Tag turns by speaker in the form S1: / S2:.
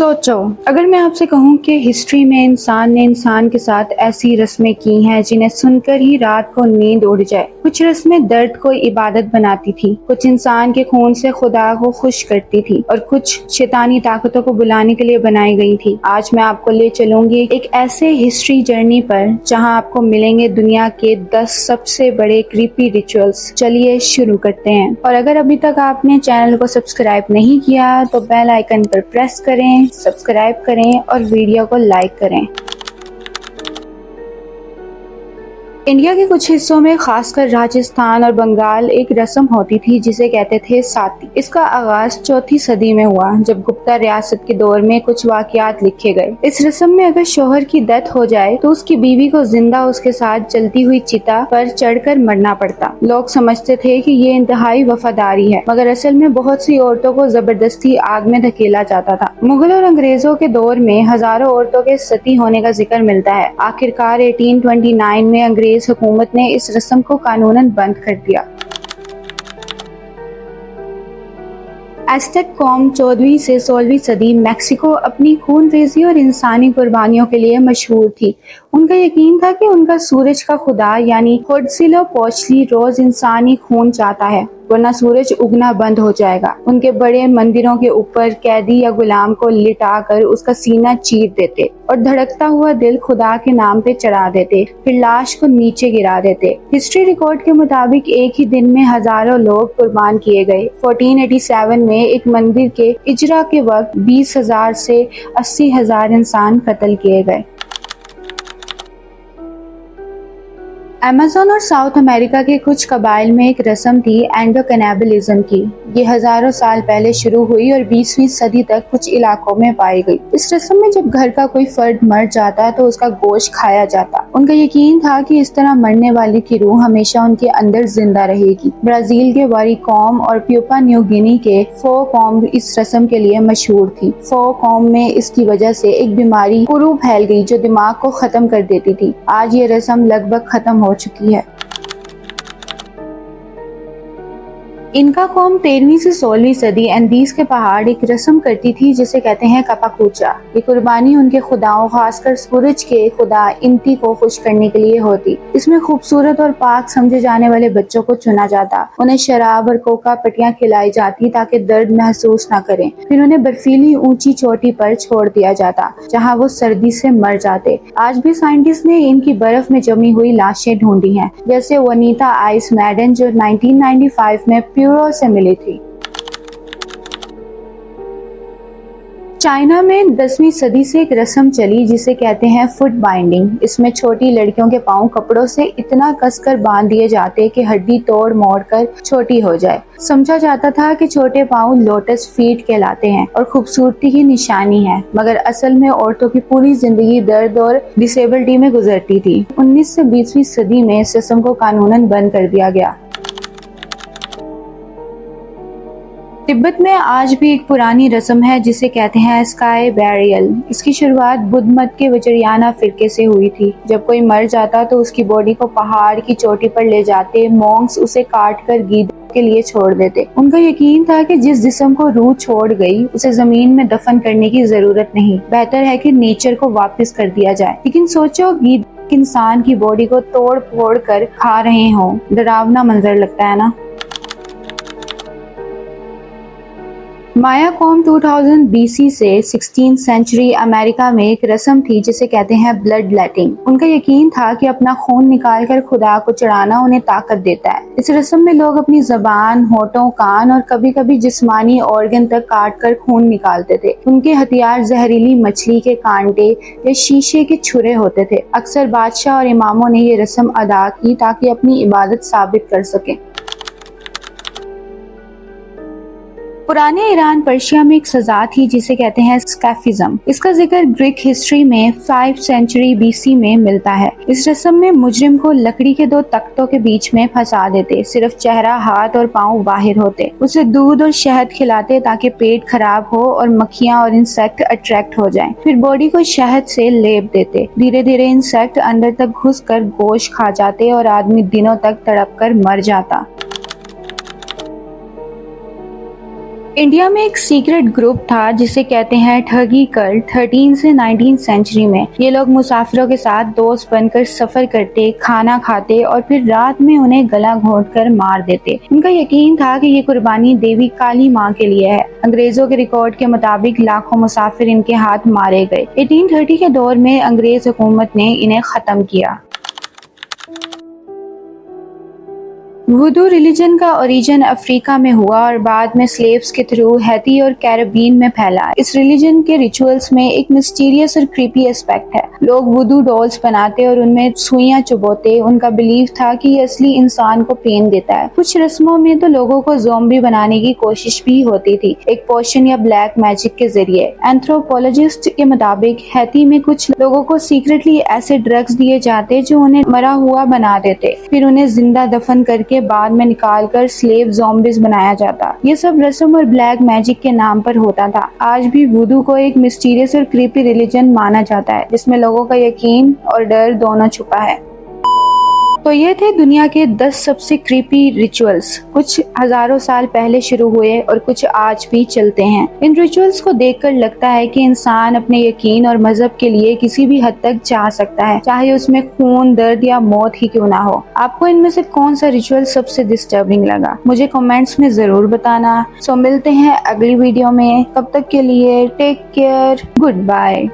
S1: सोचो, अगर मैं आपसे कहूँ कि हिस्ट्री में इंसान ने इंसान के साथ ऐसी रस्में की हैं जिन्हें सुनकर ही रात को नींद उड़ जाए। कुछ रस्में दर्द को इबादत बनाती थी, कुछ इंसान के खून से खुदा को खुश करती थी और कुछ शैतानी ताकतों को बुलाने के लिए बनाई गई थी। आज मैं आपको ले चलूंगी एक ऐसे हिस्ट्री जर्नी पर जहाँ आपको मिलेंगे दुनिया के 10 सबसे बड़े क्रीपी रिचुअल्स। चलिए शुरू करते हैं। और अगर अभी तक आपने चैनल को सब्सक्राइब नहीं किया तो बेल आइकन पर प्रेस करें, सब्सक्राइब करें और वीडियो को लाइक करें। इंडिया के कुछ हिस्सों में खासकर राजस्थान और बंगाल एक रस्म होती थी जिसे कहते थे साती। इसका आगाज 4वीं सदी में हुआ जब गुप्ता रियासत के दौर में कुछ वाकयात लिखे गए। इस रस्म में अगर शोहर की डेथ हो जाए तो उसकी बीवी को जिंदा उसके साथ जलती हुई चिता पर चढ़कर मरना पड़ता। लोग समझते थे कि ये इंतहाई वफादारी है, मगर असल में बहुत सी औरतों को जबरदस्ती आग में धकेला जाता था। मुगल और अंग्रेजों के दौर में हजारों औरतों के सती होने का जिक्र मिलता है। आखिरकार 1829 में अंग्रेज हुकूमत ने इस रस्म को कानूनन बंद कर दिया। एज़टेक कौम 14वीं से 16वीं सदी मैक्सिको अपनी खूनरेज़ी और इंसानी कुर्बानियों के लिए मशहूर थी। उनका यकीन था कि उनका सूरज का खुदा यानी हुइट्ज़िलोपोchtli रोज इंसानी खून चाहता है, वरना सूरज उगना बंद हो जाएगा। उनके बड़े मंदिरों के ऊपर कैदी या गुलाम को लिटाकर उसका सीना चीर देते और धड़कता हुआ दिल खुदा के नाम पे चढ़ा देते, फिर लाश को नीचे गिरा देते। हिस्ट्री रिकॉर्ड के मुताबिक एक ही दिन में हजारों लोग कुर्बान किए गए। 1487 में एक मंदिर के इजरा के वक्त 20,000 से 80,000 इंसान कत्ल किए गए। अमेज़न और साउथ अमेरिका के कुछ कबाइल में एक रस्म थी एंडो कैनिबलिज्म की। ये हजारों साल पहले शुरू हुई और 20वीं सदी तक कुछ इलाकों में पाई गई। इस रस्म में जब घर का कोई फर्द मर जाता तो उसका गोश्त खाया जाता। उनका यकीन था कि इस तरह मरने वाले की रूह हमेशा उनके अंदर जिंदा रहेगी। ब्राजील के वारी कौम और प्यूपा न्यू गिनी के फो कौम इस रस्म के लिए मशहूर थी। फो कौम में इसकी वजह से एक बीमारी कुरू फैल गई जो दिमाग को खत्म कर देती थी। आज ये रस्म लगभग खत्म हो चुकी है। इनका कौम 13वीं से 16वीं सदी एंडीज के पहाड़ एक रस्म करती थी जिसे कहते हैं कपाकूचा। ये कुर्बानी उनके खुदाओं खासकर सूरज के खुदा इंती को खुश करने के लिए होती। इसमें खूबसूरत और पाक समझे जाने वाले बच्चों को चुना जाता। उन्हें शराब और कोका पट्टियां खिलाई जाती ताकि दर्द महसूस न करें। फिर उन्हें बर्फीली ऊंची चोटी पर छोड़ दिया जाता जहाँ वो सर्दी से मर जाते। आज भी साइंटिस्ट ने इनकी बर्फ में जमी हुई लाशें ढूंढी हैं, जैसे वनीता आइस मैडन जो 1995 में प्यूरो से मिली थी। चाइना में 10वीं सदी से एक रस्म चली जिसे कहते हैं फुट बाइंडिंग। इसमें छोटी लड़कियों के पांव कपड़ों से इतना कसकर बांध दिए जाते कि हड्डी तोड़ मोड़ कर छोटी हो जाए। समझा जाता था कि छोटे पांव लोटस फीट कहलाते हैं और खूबसूरती की निशानी है, मगर असल में औरतों की पूरी जिंदगी दर्द और डिसेबिलिटी में गुजरती थी। 19 से 20वीं सदी में इस रस्म को कानूनन बंद कर दिया गया। तिब्बत में आज भी एक पुरानी रस्म है जिसे कहते हैं स्काई बैरियल। इसकी शुरुआत बुद्ध मत के वज्रयाना फिरके से हुई थी। जब कोई मर जाता तो उसकी बॉडी को पहाड़ की चोटी पर ले जाते। मॉन्क्स उसे काट कर गीदड़ के लिए छोड़ देते। उनका यकीन था कि जिस जिस्म को रूह छोड़ गई उसे जमीन में दफन करने की जरूरत नहीं, बेहतर है कि नेचर को वापस कर दिया जाए। लेकिन सोचो, गीदड़ इंसान की बॉडी को तोड़ फोड़ कर खा रहे हों। डरावना मंजर लगता है ना। माया कौम 2000 BC से 16th सेंचुरी अमेरिका में एक रस्म थी जिसे कहते हैं ब्लड लेटिंग। उनका यकीन था कि अपना खून निकालकर खुदा को चढ़ाना उन्हें ताकत देता है। इस रस्म में लोग अपनी जबान, होठों, कान और कभी कभी जिस्मानी ऑर्गन तक काट कर खून निकालते थे। उनके हथियार जहरीली मछली के कांटे या शीशे के छुरे होते थे। अक्सर बादशाह और इमामों ने ये रस्म अदा की ताकि अपनी इबादत साबित कर सकें। पुराने ईरान पर्शिया में एक सजा थी जिसे कहते हैं स्कैफिज्म। इसका जिक्र ग्रीक हिस्ट्री में 5th सेंचुरी BC में मिलता है। इस रस्म में मुजरिम को लकड़ी के 2 तख्तों के बीच में फंसा देते। सिर्फ चेहरा, हाथ और पांव बाहर होते। उसे दूध और शहद खिलाते ताकि पेट खराब हो और मक्खियां और इंसेक्ट अट्रैक्ट हो जाएं। फिर बॉडी को शहद से लेप देते। धीरे धीरे इंसेक्ट अंदर तक घुसकर गोश्त खा जाते और आदमी दिनों तक तड़प कर मर जाता। इंडिया में एक सीक्रेट ग्रुप था जिसे कहते हैं ठगी कल्ट। 13 से 19 सेंचुरी में ये लोग मुसाफिरों के साथ दोस्त बनकर सफर करते, खाना खाते और फिर रात में उन्हें गला घोंटकर मार देते। उनका यकीन था कि ये कुर्बानी देवी काली माँ के लिए है। अंग्रेजों के रिकॉर्ड के मुताबिक लाखों मुसाफिर इनके हाथ मारे गए। 1830 के दौर में अंग्रेज हुकूमत ने इन्हें खत्म किया। वुडू रिलीजन का ओरिजिन अफ्रीका में हुआ और बाद में स्लेव्स के थ्रू हैती और कैरेबियन में फैला। इस रिलीजन के रिचुअल्स में एक मिस्टीरियस और क्रीपी एस्पेक्ट है। लोग वुडू डॉल्स बनाते और उनमें सुइयां चुभोते। उनका बिलीव था कि ये असली इंसान को पेन देता है। कुछ रस्मों में तो लोगों को ज़ॉम्बी बनाने की कोशिश भी होती थी, एक पोशन या ब्लैक मैजिक के जरिए। एंथ्रोपोलॉजिस्ट के मुताबिक हैती में कुछ लोगों को सीक्रेटली ऐसे ड्रग्स दिए जाते जो उन्हें मरा हुआ बना देते, फिर उन्हें जिंदा दफन करके बाद में निकालकर स्लेव ज़ॉम्बीज बनाया जाता। ये सब रस्म और ब्लैक मैजिक के नाम पर होता था। आज भी वुडू को एक मिस्टीरियस और क्रीपी रिलीजन माना जाता है जिसमें लोगों का यकीन और डर दोनों छुपा है। तो ये थे दुनिया के 10 सबसे क्रीपी रिचुअल्स। कुछ हजारों साल पहले शुरू हुए और कुछ आज भी चलते हैं। इन रिचुअल्स को देखकर लगता है कि इंसान अपने यकीन और मजहब के लिए किसी भी हद तक जा सकता है, चाहे उसमें खून, दर्द या मौत ही क्यों ना हो। आपको इनमें से कौन सा रिचुअल सबसे डिस्टर्बिंग लगा, मुझे कमेंट्स में जरूर बताना। सो मिलते हैं अगली वीडियो में, तब तक के लिए टेक केयर, गुड बाय।